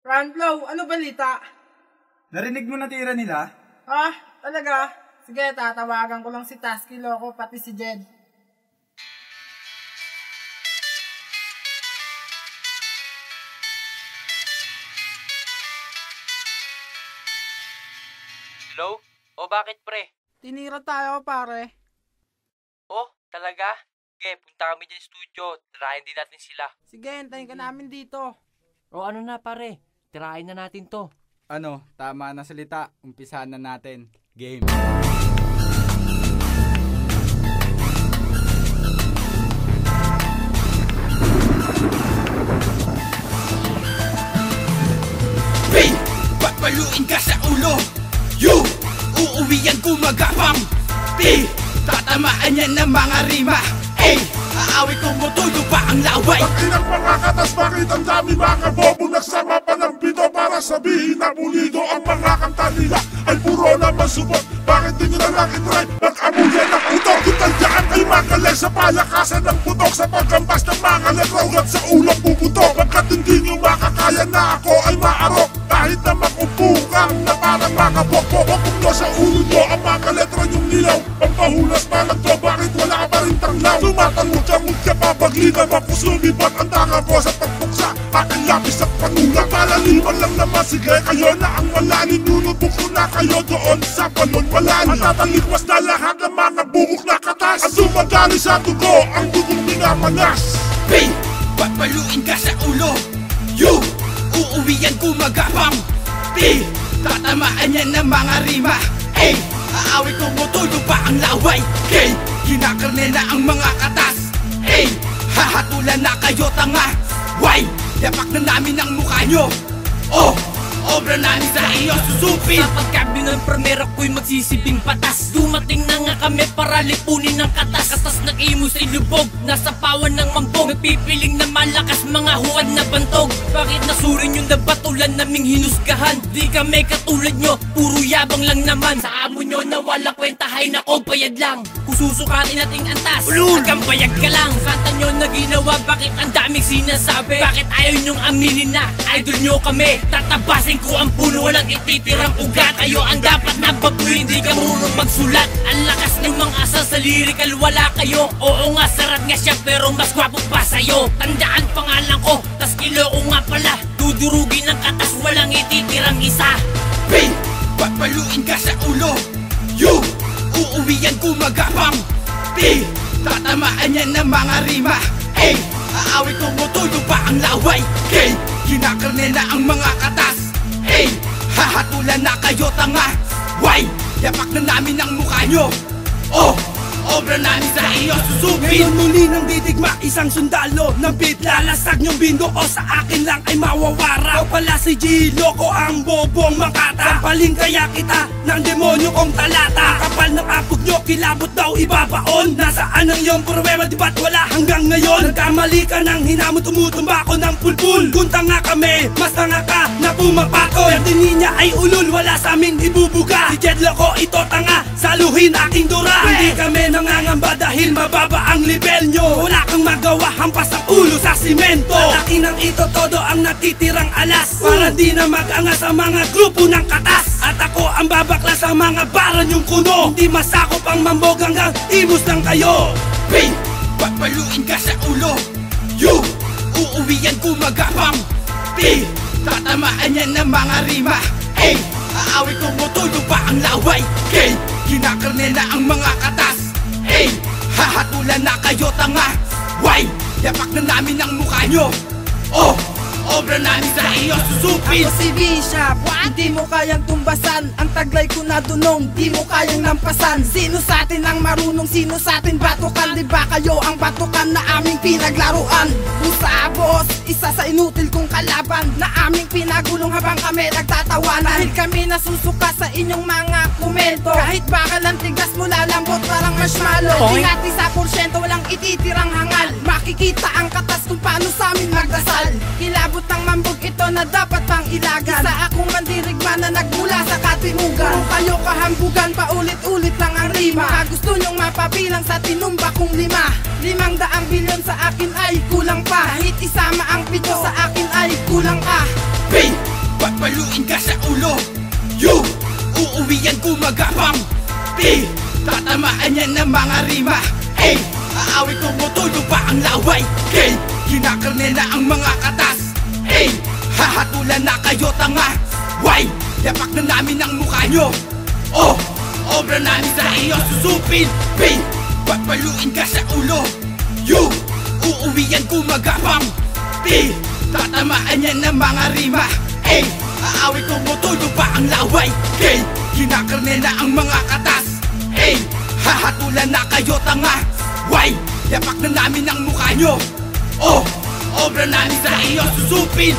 Franflow, ano balita? Narinig mo na tira nila? Ah, talaga? Sige, tatawagan ko lang si Tasky Loco pati si Jed. Hello? O bakit pre? Tinira tayo pare. Oh, talaga? Sige, punta kami dyan sa studio. Tirahin din natin sila. Sige, hintayin ka namin dito. O ano na pare? Tirahin na natin to. Ano, tama na salita. Umpisahan na natin. Game. Hey! Papaluin ka sa ulo! You! Uuwian gumagapang! P! Tatamaan yan ng mga rima! A! Aawit tumutulo pa ang laway! Pag-inang mga katas, bakit ang dami mga bobo nagsama pa ng pito para sabihin na pulido ang mga kanta nila ay puro naman subot. Bakit di nyo na lang itry mag-amuyan ng utok? Itandaan ay makalay sa palakasan ng putok sa pagkambas ng mga letrogat sa ulang puputok. Pagkat hindi nyo makakaya na ako ay maarok kahit na makumpukang na parang mga pokpok. Kung sa ulo nyo ang mga letra yung nilaw, pampahulas pa lang to, bakit wala pa rin tanglaw? Sumatanggod ka pa paglina, mapusumipat ang tanga ko sa pagpuksa aking lapis at panulat. Palaliman lang naman, sige kayo na ang malalim. Nunubok ko na kayo doon sa balon malalim. Matatalikwas na lahat ng mga bubuk na katas at sumadali sa dugo ang dugong minamanas. P! Papaluin ka sa ulo! U! Uuwian gumagapang! P! Tatamaan yan ng mga rima! A! Aawit tumutulo pa ang laway! K! Kinakarne na ang mga katas! A! Hahatulan na kayo tanga! Y! Yapak na namin ang mukha nyo! O! Obra namin sa iyo susupin! Sa pagkabi ng primero ko'y magsisibing patas. Dumating na nga kami para lipunin ng katas. Katas ng imo sa ilubog, nasa pawan ng mambog. Nagpipiling na malakas mga huwad na bantog. Bakit nasurin yung nabatulan naming hinusgahan? Di kami katulad nyo, puro yabang lang naman. Sa amo nyo na wala kwenta, hay nako bayad lang. Kung susukatin nating antas, hanggang bayag ka lang. Kanta nyo na ginawa, bakit ang daming sinasabi? Bakit ayaw nyong aminin na idol nyo kami? Tatabasin ko ang puno, walang ititirang ugat. Kayo ang dapat na babuhin, hindi ka marunong magsulat. Ang lakas ng mga asal sa lyrical, wala kayo. Oo nga, sarat nga siya, pero mas gwapo pa sa'yo. Tandaan pangalan ko, tas kilo ko nga pala. Dudurugin ng katas, walang ititirang isa. P! Papaluin ka sa ulo! U! Uuwian gumagapang! P! Tatamaan yan ng mga rima! A! Aawit tumutulo pa ang laway! K! Kinakarne na ang mga katas! A! Hahatulan na kayo tanga! Y! Yapak na namin ang mukha nyo! O! Obra namin sa iyo susupin! Ngayon muli nang didigma isang sundalo ng beat. Lalasag niyong bindo o sa akin lang ay mawawara. O pala si G Loco ang bobong makata. Sampaling kaya kita ng demonyo kong talata. Kapal ng apog nyo, kilabot daw ibabaon. Nasaan ang iyong pruweba, di ba't wala hanggang ngayon? Nagkamali ka ng hinamon, tumutumba ko ng pulpul. Kung tanga kami, mas tanga ka na pumapakol. Pero niya ay ulul, wala sa aming ibubuga. Si Jed Loco ito tanga, saluhin aking dura. Hindi kami nangangamba dahil mababa ang level nyo. Wala kang magawa, hampas ang ulo sa simento. Malaki ng ito todo ang natitirang alas, para di na mag-angas sa mga grupo ng katas. At ako ang babakla sa mga baran yung kuno. Hindi masakop ang mambog hanggang imus lang kayo. P! Papaluin ka sa ulo! U! Uuwian gumagapang! P! Tatamaan yan ng mga rima! A! Aawit tumutulo pa ang laway! K! Kinakarne na ang mga katas! A! Hahatulan na kayo tanga! Y! Yapak na namin ang mukha nyo! O! Obra namin sa iyo susupin! Ako si Bishop, hindi mo kayang tumbasan. Ang taglay ko na dunong, di mo kayang nampasan. Sino sa atin ang marunong, sino sa atin batukan? Di ba kayo ang batukan na aming pinaglaruan? Musa boss, isa sa inutil kong kalaban na aming pinagulong habang kami nagtatawanan. Dahil kami nasusuka sa inyong mga komento. Kahit bakal ang tigas mo lalambot parang marshmallow. Ingati sa porsyento, walang ititirang hangal. Makikita ang katas kung paano sa amin magdasal. Kilabot ng mambog ito na dapat pang ilagan. Isa akong mandirigma na nagmula sa katimugan. Kung kayo kahambugan, paulit-ulit lang ang rima. Gusto nyong mapabilang sa tinumba kong 5 bilyon sa akin ay kulang pa. Kahit isama ang 7 sa akin ay kulang ka. P! papaluin ka sa ulo. You, uuwian ko magapang. P, tatamaan yan ng mga rima. A, aawit ko mutulo pa ang laway. K, kinakarne na ang mga katas. A, hahatulan na kayo tanga. Y, yapak na namin ang mukha nyo. O, obra namin sa iyo susupin. B, papaluin ka sa ulo. U, uuwian ko magapang. P, tatamaan yan ng mga rima. A, aawit ko mutulo pa ang laway. K, kinakarne na ang mga katas. A, hahatulan na kayo tanga. Y, yapak na namin ang mukha nyo. O, obra namin sa iyo susupin.